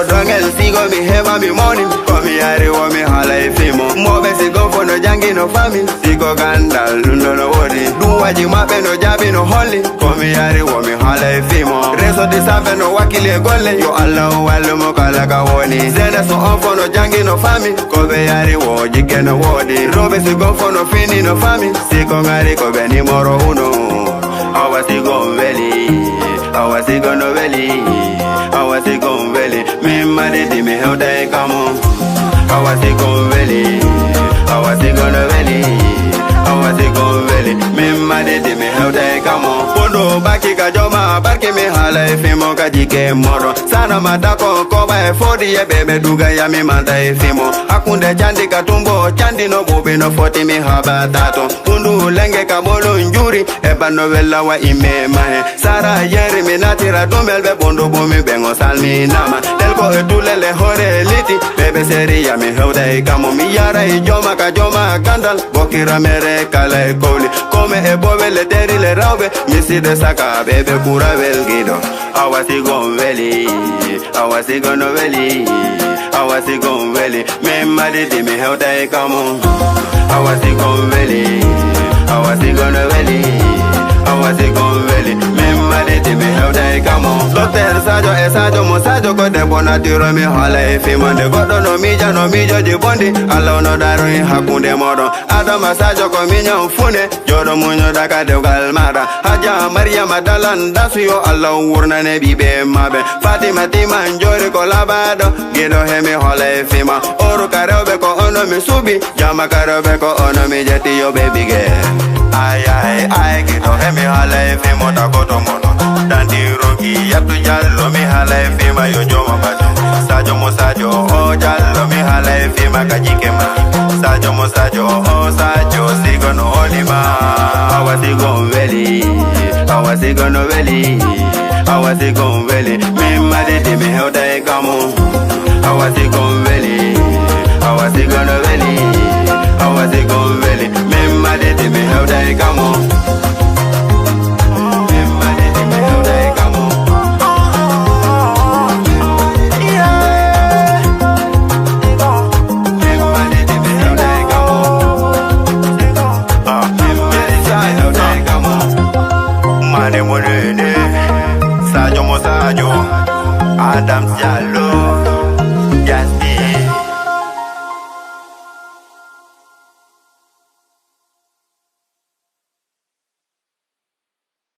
for drangel sigo mi heva mi money. Komi yari wo mi hala ifimo. Mobe sigo for no jangi no family. Sigo gandal lundo no wodi. Duwaji mabe no jabi no holly. Komi yari wo mi hala ifimo. Reso di sabe no wakili gole. Yo Allah walu mo kala ka woni. Zene so on for no jangi no family. Kobe yari wo jike no wodi. Robe sigo for no fini no family. Sigo ngari kobe ni moro uno. Awa sigo veli. Awa sigo no veli. Awa sigo veli. Me Madidi me how they come on. Awa sigo veli. Awa sigo no veli. Awa sigo veli. Me Madidi me how they come on. Pondo baki kajoma barki me hala ifimo kajike moro. Sana matako koba e fodi ye bebe duga ya mi manda ifimo. Akunde chandi katumbo chandi no bobe no foti mi haba tato. Pundu lenge kabolo njuri eba novela wa ime mahe. Sara yeri mi natira dumel be bondo bumi bengo salmi nama. Delko etule le hore liti bebe seri ya mi heuda ikamo. Mi yara ijoma kajoma kandal bokira mere kala e koli. Come e bobe le deri le raube misi de saka bebe kura velgido. Awasigo veli, awasigo no veli, awasigo veli. Me Madidi me heuda ikamo. Awasigo veli, awasigo no veli, awasigo veli. Me Madidi me heuda ikamo. Doctor Sajo e Sajo mo Sajo ko de bona tiro mi hala e fimo de godo no mijo di bondi. Allah no daro in hakunde modo. Adama Sajo ko minya mfune jodo munyo daka de galmara. Haja Maria Madalan dasuyo Allah wurna ne bibe mabe. Fatima Tima njori ko labado gido hemi hala e fimo. Oru karobe ko ono mi subi jama karobe ko ono mi jeti yo baby girl. Ay gido hemi hala e fimo da godo mono. Dandi rogi yaptu jallo mi hala e fima yo joma bajo. Sajo mo sajo oh jallo mi hala e fima kajikema. Sajo mo sajo oh sajo sigo no olima. Awa sigo veli, awa sigo no veli, awa sigo veli. Me Madidi me heuda e kamo. Awa sigo veli, awa sigo no veli, awa sigo veli. Me Madidi me heuda e kamo. Sajo mo sajo Adam Jallo